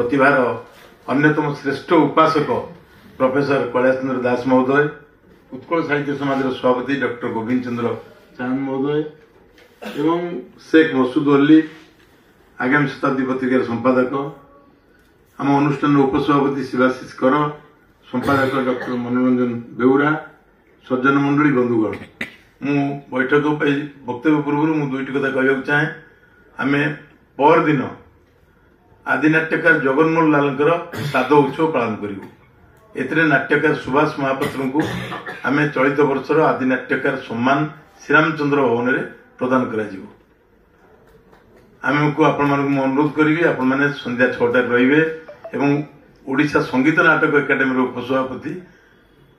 प्रतिभार अन्यतम श्रेष्ठ उपासक प्रोफेसर कैलाश चंद्र दास महोदय, उत्कल साहित्य समाज सभापति डॉक्टर गोविंद चंद्र चांद महोदय एवं शेख मसूद अली आगामी शताब्दी पत्रिकार संपादक, आम अनुष्ठान उपसभापति शिवाशीष कर, संपादक डॉक्टर मनोरंजन बेउरा, सज्जन मंडली बंधुगण, मु बैठक वक्तव्य पूर्व मु दुईटी कथा कहवाक चाहे। आम पर दिन आदिनाट्यकार जगन्मोहन लाल श्राद्ध उत्सव पालन करूँ। एथिरे नाट्यकार सुभाष महापात्र को आम चलित वर्षर आदिनाट्यकार सम्मान श्रीरामचंद्र भवन में प्रदान कर आमको आपण अनुरोध करी आपण मैंने संध्या 6टार रे ओडिशा संगीत नाटक एकाडेमी उपसभापति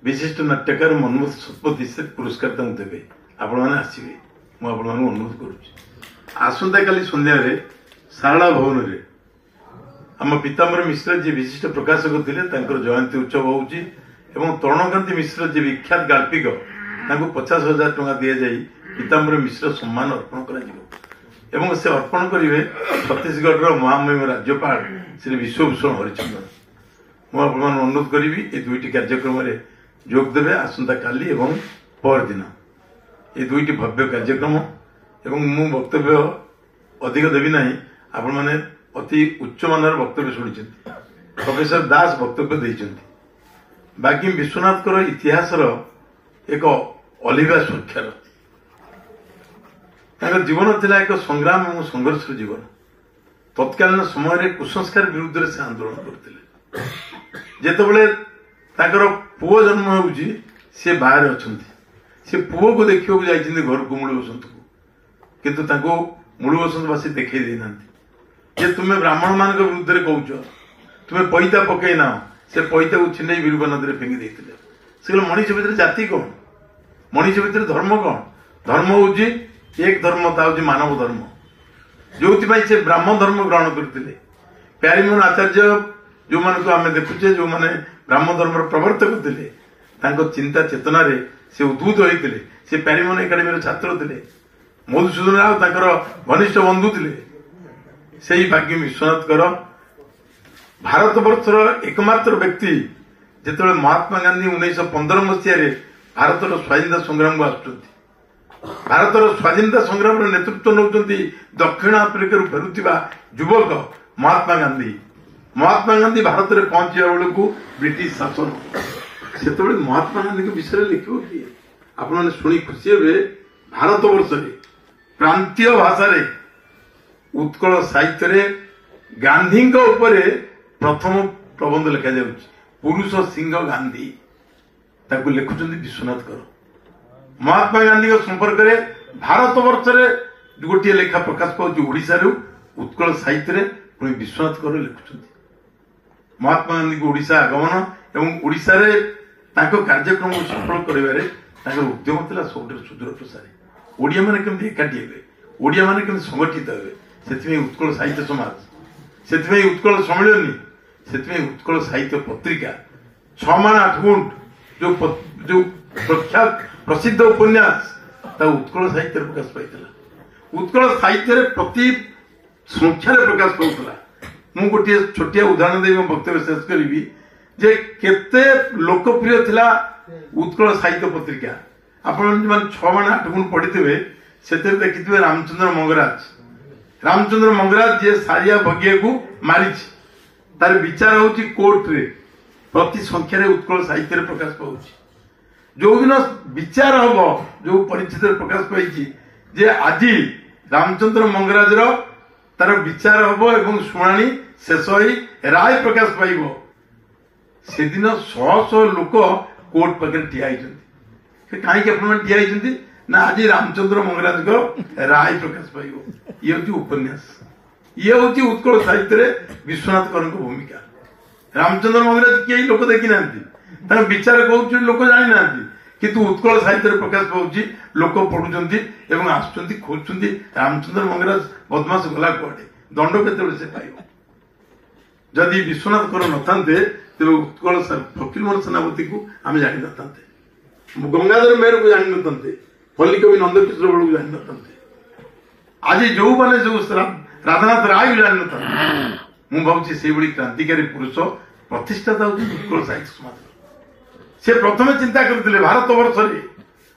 विशिष्ट नाट्यकार मनमोहन शतपथी से पुरस्कार देवे। आपण मैंने आसवे मुझे अनुरोध करुँच। आसंता काली संध्या सारला भवन में आम पीताम्बर मिश्र जी विशिष्ट प्रकाशक थे जयंती उत्सव होउची एवं तरुणकांति मिश्र जी विख्यात गाल्पिक 50,000 टंका दि जाए पीताम्बर मिश्र सम्मान अर्पण कर से अर्पण करेंगे छत्तीसगढ़ महामहिम राज्यपाल श्री विश्वभूषण हरिचंदन। मुझे अनुरोध करी ये दुईटी कार्यक्रम में जोग देवे आसंता काली एवं पर दिन ये दुईटी भव्य कार्यक्रम एवं मु वक्तव्य अधिक देवी ना। आपण मैंने अति उच्च मानर वक्तव्य शुणी प्रोफेसर दास वक्तव्य देइचंती। बाकी विश्वनाथ इतिहास एक अलिभा स्वाक्षर जीवन थिला एक संग्राम और संघर्ष जीवन। तत्कालीन समय कुसंस्कार विरुद्ध से आंदोलन करते जेतबले पुओ जन्म होउची से बाहर अछंती से पुओ को देखियो को जाइछिंदी घर को मूल बसंत को किंतु ताको मूल बसंत वासी देखै देनांती जे तुमे ब्राह्मण मान विरुद्ध रे कहउछ तुमे पैता पकई ना से पैता को छिनै बिरुवा नदी रे फेंगी देथिले। से मनुष्य भितर जाति कोन मनुष्य भितर धर्म कोन धर्म होउची एक धर्म ता होउची मानव धर्म जो से ब्राह्मण धर्म ग्रहण करते। प्यारीमोहन आचार्य जो मान को आम देखुचे जो माने ब्राह्मण धर्म प्रवर्तक थे चिंता चेतना रे से उद्भूत होते से प्यारीमोहन एकाडेमी छात्र थे। मधुसूदन राव ताकर घनिष्ठ बंधु थे। से भाग्य विश्वनाथ भारत वर्षर एकमात्र व्यक्ति जिते महात्मा गांधी 1915 मसीह भारतर स्वाधीनता संग्राम को आसुच्च भारतर स्वाधीनता संग्राम नेतृत्व नौ दक्षिण आफ्रिका फेरुवा युवक महात्मा गांधी। महात्मा गांधी भारत में पहुंचा बेलू ब्रिटिश शासन से महात्मा गांधी के विषय लिख किए आपने शुणी खुशी हे। भारत वर्ष प्रांतीय भाषा उत्कल साहित्य गांधी प्रथम प्रबंध लिखा जा पुरुष सिंह गांधी लिखुं विश्वनाथ कर। महात्मा गांधी संपर्क में भारत वर्ष गोटे लेखा प्रकाश पाँच उत्कल साहित्य पुणी विश्वनाथ कर लिखुं महात्मा गांधी को ओडिशा आगमन एवं ओडिशा रे ताको कार्यक्रम को सफल करिवारे ताको उद्यम थिला सबुठ सुदूर प्रसारी। ओडिया माने केमति एकाठी हेबे ओडिया माने केमति संगठित हेबे सेथिमे उत्कल साहित्य समाज सेथिमे उत्कल सम्मेलनी सेथिमे उत्कल साहित्य पत्रिका 6 मान 8 गुंठ जो प्रख्यात प्रसिद्ध उपन्यास ता उत्कल साहित्य प्रकाश पाइतला। उत्कल साहित्य प्रति संख्या प्रकाश पाउतला। मु गोटे छोटिया उदाहरण दे वक्तव्य शेष करी जे केते लोकप्रिय थिला उत्कल साहित्य पत्रिका। आपण मान 6 मान 8 गुण पढ़िथिबे सेते देखिथिबे रामचंद्र मंगराज जे सारिया भगिए को मारिछ तार विचार होची कोर्ट रे प्रति संख्या रे उत्कल साहित्य रे प्रकाश पाउची। जो दिन विचार हबो जो परिचित प्रकाश पाइची जे आजी रामचंद्र मंगराज रो तार विचार हम एवं शुणाणी शेष हो राय प्रकाश पाइब से दिन 100 लोक कोर्ट पाखे ठिया कहीं ठिया ना आज रामचंद्र मंगराज को राय प्रकाश पाइब। ये हूँ उपन्यास ये हूँ उत्कल साहित्य विश्वनाथ कर भूमिका। रामचंद्र मंगराज कई लोक देखी ना विचार कहूँ लोक जानी ना किंतु उत्कल साहित्य प्रकाश पाँच लोक पढ़ुंट एवं आसुच्च खोजुंट रामचंद्र मंगराज बदमाश गला कुआडे दंड केतबेले से पाइब। जदि विश्वनाथ कर नथांते तेरे उत्कल फकीरमोहन सेनापति को आम जानी नथांते गंगाधर मेहर को जानी नथांते फल्लिकवि नंदकिशोर बड़ को जानी नथांते आज जो मैंने जो राधानाथ राय को जानी नथांते ମୁଁ ଭାବୁଛି ସେଇଭଳି କ୍ରାନ୍ତିକାରୀ ପୁରୁଷ ପ୍ରତିଷ୍ଠାତା ହେଉଛନ୍ତି ଉତ୍କଳ ସାହିତ୍ୟ ସମାଜ। ସେ ପ୍ରଥମେ ଚିନ୍ତା କରିଥିଲେ ଭାରତ ବର୍ଷରେ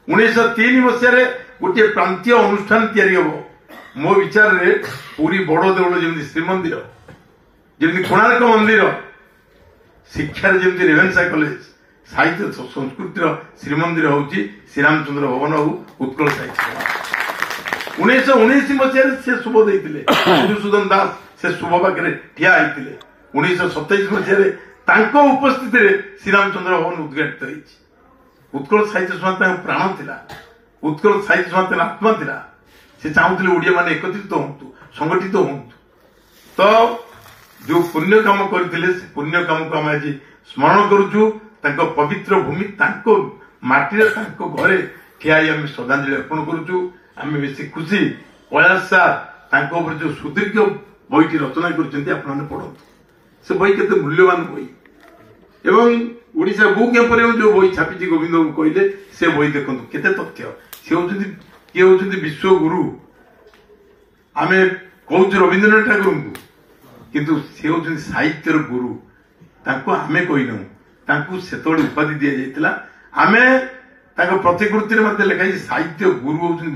1903 ମସିହାରେ ଗୋଟିଏ ପ୍ରାନ୍ତୀୟ ଅନୁଷ୍ଠାନ ତିଆରି ହବ। ମୋ ବିଚାରରେ ପୁରୀ ବଡ ଦେଉଳ ଯେମିତି ଶ୍ରୀମନ୍ଦିର, ଯେମିତି କୋଣାର୍କ ମନ୍ଦିର, ଶିକ୍ଷାରେ ଯେମିତି ରେଭେନ୍ସା କଲେଜ, ସାହିତ୍ୟ ସଂସ୍କୃତିର ଶ୍ରୀମନ୍ଦିର ହଉଛି ଶ୍ରୀରାମଚନ୍ଦ୍ର ଭବନ ଆଉ ଉତ୍କଳ ସାହିତ୍ୟ ସମାଜ। 1919 ମସିହାରେ ସେ ଶୁଭ ଦେଇଥିଲେ, ମଧୁସୂଦନ ଦାସ ସେ ଶୁଭ ପାଖରେ ଠିଆ ହେଇଥିଲେ। 1927 ମସିହାରେ ତାଙ୍କ ଉପସ୍ଥିତିରେ ଶ୍ରୀରାମଚନ୍ଦ୍ର ଭବନ ଉଦ୍ଘାଟିତ ହେଇଛି। ଉତ୍କଳ ସାହିତ୍ୟ ସମାଜ ତାଙ୍କ ପ୍ରାଣ ଥିଲା, ଉତ୍କଳ ସାହିତ୍ୟ ସମାଜ ତାଙ୍କ ଆତ୍ମା ଥିଲା। ସେ ଚାହୁଁଥିଲେ ଓଡିଆ ମାନେ ଏକତ୍ରିତ ହୁଅନ୍ତୁ, ସଂଗଠିତ ହୁଅନ୍ତୁ। ତ ଯୋଉ ପୁଣ୍ୟ କାମ କରିଥିଲେ ସେ ପୁଣ୍ୟ କାମକୁ ଆମେ ଆଜି ସ୍ମରଣ କରୁଛୁ। ତାଙ୍କ ପବିତ୍ର ଭୂମି, ତାଙ୍କ ମାଟିରେ, ତାଙ୍କ ଘରେ ଠିଆ ହେଇ ଆମେ ଶ୍ରଦ୍ଧାଞ୍ଜଳି ଅର୍ପଣ କରୁଛୁ। ଆମେ ବେଶୀ ଖୁସି କୈଳାସ ସାର୍ ତାଙ୍କ ଉପରେ ଯୋଉ ସୁଦୀର୍ଘ ବହିଟି ରଚନା କରିଛନ୍ତି, ଆପଣମାନେ ପଢନ୍ତୁ। ସେ ବହି କେତେ ମୂଲ୍ୟବାନ ବହି, ଏବଂ ଓଡିଶା ବୁକ୍ ଏମ୍ପୋରିୟମ ଯୋଉ ବହି ଛାପିଛି ଗୋବିନ୍ଦ ବାବୁ କହିଲେ, ସେ ବହି ଦେଖନ୍ତୁ କେତେ ତଥ୍ୟ। ସେ ହଉଛନ୍ତି କିଏ ହଉଛନ୍ତି ବିଶ୍ୱଗୁରୁ। ଆମେ କହୁଛୁ ରବୀନ୍ଦ୍ରନାଥ ଠାକୁରଙ୍କୁ, କିନ୍ତୁ ସେ ହଉଛନ୍ତି ସାହିତ୍ୟର ଗୁରୁ। ତାଙ୍କୁ ଆମେ କହିନାହୁଁ, ତାଙ୍କୁ ସେତେବେଳେ ଉପାଧି ଦିଆଯାଇଥିଲା। ଆମେ ତାଙ୍କ ପ୍ରତିକୃତିରେ ମଧ୍ୟ ଲେଖାଯାଇଛି ସାହିତ୍ୟ ଗୁରୁ ହଉଛନ୍ତି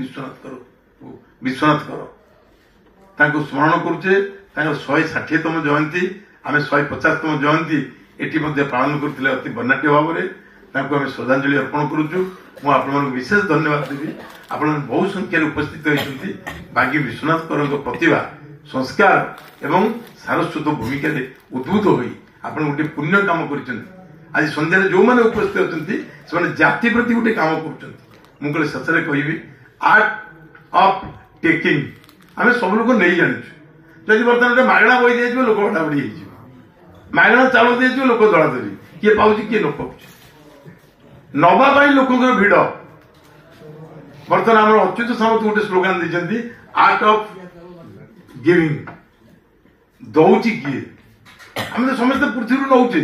ବିଶ୍ୱନାଥ କର। ତାଙ୍କୁ ସ୍ମରଣ କରୁଛେ। ତାଙ୍କର 160ତମ ଜୟନ୍ତୀ, ଆମେ 150ତମ ଜୟନ୍ତୀ ଏଠି ମଧ୍ୟ ପାଳନ କରୁଥିଲେ ଅତି ବର୍ଣ୍ଣାঢ୍ୟ ଭାବରେ। ତାଙ୍କୁ ଆମେ ଶ୍ରଦ୍ଧାଞ୍ଜଳି ଅର୍ପଣ କରୁଛୁ। ମୁଁ ଆପଣମାନଙ୍କୁ ବିଶେଷ ଧନ୍ୟବାଦ ଦେବି। ଆପଣମାନେ ବହୁ ସଂଖ୍ୟାରେ ଉପସ୍ଥିତ ହୋଇଛନ୍ତି। ବାଗୀ ବିଶ୍ୱନାଥ କରଙ୍କ ପ୍ରତିଭା, ସଂସ୍କାର ଏବଂ ସାରସ୍ୱତ ଭୂମିକାରେ ଉଦ୍ଭୁତ ହୋଇ ଆପଣ ଗୋଟେ ପୁଣ୍ୟ କାମ କରିଛନ୍ତି। ଆଜି ସନ୍ଧ୍ୟାରେ ଯୋଉମାନେ ଉପସ୍ଥିତ ଅଛନ୍ତି ସେମାନେ ଜାତି ପ୍ରତି ଗୋଟେ କାମ କରୁଛନ୍ତି। ମୁଁ କହିଲେ ଶେଷରେ କହିବି, ଆର୍ଟ ଅଫ୍ ଟେକିଂ। ଆମେ ସବୁ ଲୋକ ନେଇ ଜାଣିଛୁ। ଯଦି ବର୍ତ୍ତମାନ ଗୋଟେ ମାଗଣା ବହି ଦିଆଯିବ, ଲୋକ ହଟାବଡି ହେଇଯିବ। ମାଗଣା ଚାଉଳ ଦିଆଯିବ, ଲୋକ ଦଳାଦଳି, କିଏ ପାଉଛି କିଏ ନ ପାଉଛି। ନବା ପାଇଁ ଲୋକଙ୍କର ଭିଡ। ବର୍ତ୍ତମାନ ଆମର ଅଚ୍ୟୁତ ସାମନ୍ତ ଗୋଟେ ସ୍ଲୋଗାନ ଦେଇଛନ୍ତି, ଆର୍ଟ ଅଫ୍ ଗିଭିଂ। ଦଉଛି କିଏ? ଆମେ ତ ସମସ୍ତେ ପୃଥିବୀରୁ ନଉଛେ,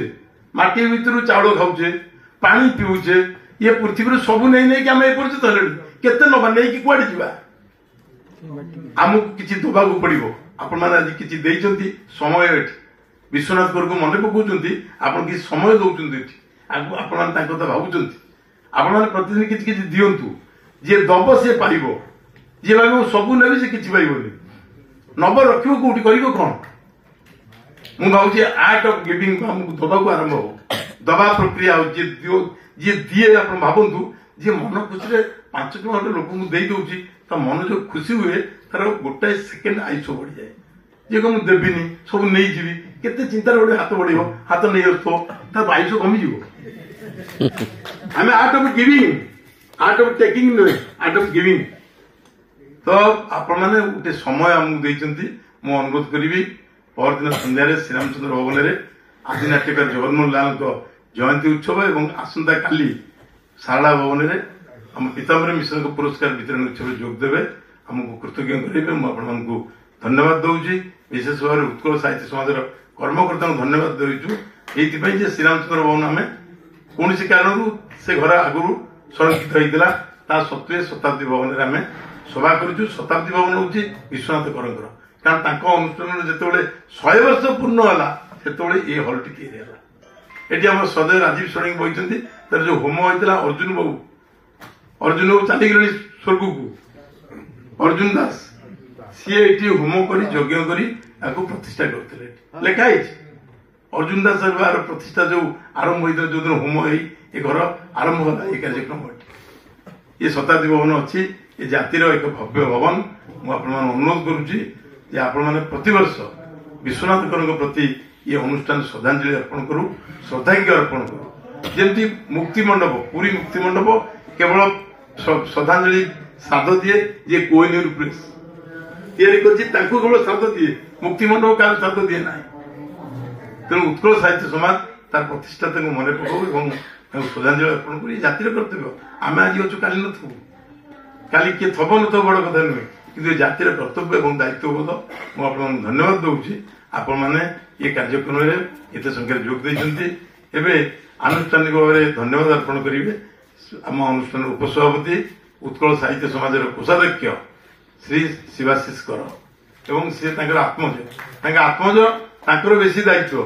ମାଟି ଭିତରୁ ଚାଉଳ ଖାଉଛେ, ପାଣି ପିଉଛେ। ଇଏ ପୃଥିବୀରୁ ସବୁ ନେଇକି ଆମେ ଏ ପର୍ଯ୍ୟନ୍ତ ହେଲେଣି। କେତେ ନବା, ନେଇକି କୁଆଡେ ଯିବା? ଆମକୁ କିଛି ଦେବାକୁ ପଡିବ। ଆପଣମାନେ ଆଜି କିଛି ଦେଇଛନ୍ତି, ସମୟ ଏଠି ବିଶ୍ୱନାଥ କରକୁ ମନେ ପକାଉଛନ୍ତି। ଆପଣ କିଛି ସମୟ ଦଉଛନ୍ତି ଏଠି, ଆପଣମାନେ ତାଙ୍କ କଥା ଭାବୁଛନ୍ତି। ଆପଣମାନେ ପ୍ରତିଦିନ କିଛି କିଛି ଦିଅନ୍ତୁ। ଯିଏ ଦବ ସିଏ ପାଇବ, ଯିଏ ଭାବିବ ସବୁ ନେବି ସେ କିଛି ପାଇବନି। ନବ ରଖିବ କୋଉଠି, କରିବ କଣ? ମୁଁ ଭାବୁଛି ଆର୍ଟ ଅଫ୍ ଗିଭିଂ ଆମକୁ ଦବାକୁ ଆରମ୍ଭ ହବ। ଦବା ପ୍ରକ୍ରିୟା ହଉଛି ଯିଏ ଦିଏ। ଆପଣ ଭାବନ୍ତୁ, ଯିଏ ମନ ଖୁସିରେ 5 ଟଙ୍କା ଖଣ୍ଡେ ଲୋକଙ୍କୁ ଦେଇ ଦଉଛି, ତା ମନ ଯୋଉ ଖୁସି ହୁଏ, ତାର ଗୋଟାଏ ସେକେଣ୍ଡ ଆୟୁଷ ବଢିଯାଏ। ଯିଏ କହ ମୁଁ ଦେବିନି, ସବୁ ନେଇଯିବି, କେତେ ଚିନ୍ତାରେ ଗୋଟେ ହାତ ବଢିବ, ହାତ ନେଇ ଆସୁଥିବ, ତା ଆୟୁଷ କମିଯିବ। ଆମେ art of giving, art of taking ନୁହେଁ, ଆର୍ଟ ଅଫ୍ ଗିଭିଂ। ତ ଆପଣମାନେ ଗୋଟେ ସମୟ ଆମକୁ ଦେଇଛନ୍ତି। ମୁଁ ଅନୁରୋଧ କରିବି, ପରଦିନ ସନ୍ଧ୍ୟାରେ ଶ୍ରୀରାମଚନ୍ଦ୍ର ଭବନରେ ଆଦି ନାଟ୍ୟକାର ଜଗନ୍ମୋହନ ଲାଲଙ୍କ ଜୟନ୍ତୀ ଉତ୍ସବ ଏବଂ ଆସନ୍ତା କାଲି ଶାରଳା ଭବନରେ ଆମ ପୀତାମ୍ବରୀ ମିଶ୍ରଙ୍କ ପୁରସ୍କାର ବିତରଣ ଉତ୍ସବରେ ଯୋଗ ଦେବେ। ଆମକୁ କୃତଜ୍ଞ କରିବେ। ମୁଁ ଆପଣମାନଙ୍କୁ ଧନ୍ୟବାଦ ଦଉଛି। ବିଶେଷ ଭାବରେ ଉତ୍କଳ ସାହିତ୍ୟ ସମାଜର କର୍ମକର୍ତ୍ତାଙ୍କୁ ଧନ୍ୟବାଦ ଦେଉଛୁ, ଏଇଥିପାଇଁ ଯେ ଶ୍ରୀରାମଚନ୍ଦ୍ର ଭବନ ଆମେ କୌଣସି କାରଣରୁ ସେ ଘର ଆଗରୁ ସଂରକ୍ଷିତ ହେଇଥିଲା, ତା ସତ୍ତ୍ୱେ ଶତାବ୍ଦୀ ଭବନରେ ଆମେ ସଭା କରୁଛୁ। ଶତାବ୍ଦୀ ଭବନ ହଉଛି ବିଶ୍ୱନାଥ କରଙ୍କର, କାରଣ ତାଙ୍କ ଅନୁଷ୍ଠାନର ଯେତେବେଳେ 100 ବର୍ଷ ପୂର୍ଣ୍ଣ ହେଲା, ସେତେବେଳେ ଏ ହଲ୍ଟି ତିଆରି ହେଲା। ଏଠି ଆମର ସଦୟ ରାଜୀବ ଷଡ଼ଙ୍ଗୀ ବହିଛନ୍ତି। ତାର ଯୋଉ ହୋମ ହେଇଥିଲା, ଅର୍ଜୁନ ବାବୁ ଚାଲିଗଲେଣି ସ୍ୱର୍ଗକୁ, ଅର୍ଜୁନ ଦାସ, ସିଏ ଏଠି ହୋମ କରି ଯଜ୍ଞ କରି ତାକୁ ପ୍ରତିଷ୍ଠା କରିଥିଲେ। ଲେଖା ହେଇଛି ଅର୍ଜୁନ ଦାସ ପ୍ରତିଷ୍ଠା ଯୋଉ ଆରମ୍ଭ ହେଇଥିଲା, ଯୋଉଦିନ ହୋମ ହେଇ ଏ ଘର ଆରମ୍ଭ ହେଲା, ଏ କାର୍ଯ୍ୟକ୍ରମ ଏଠି। ଏ ଶତାବ୍ଦୀ ଭବନ ଅଛି, ଏ ଜାତିର ଏକ ଭବ୍ୟ ଭବନ। ମୁଁ ଆପଣମାନଙ୍କୁ ଅନୁରୋଧ କରୁଛି ଯେ ଆପଣମାନେ ପ୍ରତିବର୍ଷ ବିଶ୍ୱନାଥ କରଙ୍କ ପ୍ରତି ଏ ଅନୁଷ୍ଠାନ ଶ୍ରଦ୍ଧାଞ୍ଜଳି ଅର୍ପଣ କରୁ, ଶ୍ରଦ୍ଧାଜ୍ଞ ଅର୍ପଣ କରୁ। ଯେମିତି ମୁକ୍ତି ମଣ୍ଡପ, ପୁରୀ ମୁକ୍ତି ମଣ୍ଡପ କେବଳ ଶ୍ରଦ୍ଧାଞ୍ଜଳି ଶ୍ରାଦ୍ଧ ଦିଏ, ଯିଏ କୋହିନୂର ପ୍ରେସ ତିଆରି କରିଛି ତାଙ୍କୁ କେବଳ ଶ୍ରାଦ୍ଧ ଦିଏ, ମୁକ୍ତି ମଣ୍ଡପ କାହାର ଶ୍ରାଦ୍ଧ ଦିଏ ନାହିଁ। ତେଣୁ ଉତ୍କଳ ସାହିତ୍ୟ ସମାଜ ତାର ପ୍ରତିଷ୍ଠାତାଙ୍କୁ ମନେ ପକାଉ ଏବଂ ତାଙ୍କୁ ଶ୍ରଦ୍ଧାଞ୍ଜଳି ଅର୍ପଣ କରି ଜାତିର କର୍ତ୍ତବ୍ୟ। ଆମେ ଆଜି ଅଛୁ, କାଲି ନଥିବୁ, କାଲି କିଏ ଥବ ନଥିବ ବଡ କଥା ନୁହେଁ, କିନ୍ତୁ ଏ ଜାତିର କର୍ତ୍ତବ୍ୟ ଏବଂ ଦାୟିତ୍ୱବୋଧ। ମୁଁ ଆପଣଙ୍କୁ ଧନ୍ୟବାଦ ଦଉଛି। ଆପଣମାନେ ଏ କାର୍ଯ୍ୟକ୍ରମରେ ଏତେ ସଂଖ୍ୟାରେ ଯୋଗ ଦେଇଛନ୍ତି। ଏବେ ଆନୁଷ୍ଠାନିକ ଭାବରେ ଧନ୍ୟବାଦ ଅର୍ପଣ କରିବେ ଆମ ଅନୁଷ୍ଠାନର ଉପସଭାପତି, ଉତ୍କଳ ସାହିତ୍ୟ ସମାଜର କୋଷାଧ୍ୟକ୍ଷ ଶ୍ରୀ ଶିବାଶିଷ କର ଏବଂ ସେ ତାଙ୍କର ଆତ୍ମଜ ତାଙ୍କର ବେଶୀ ଦାୟିତ୍ୱ।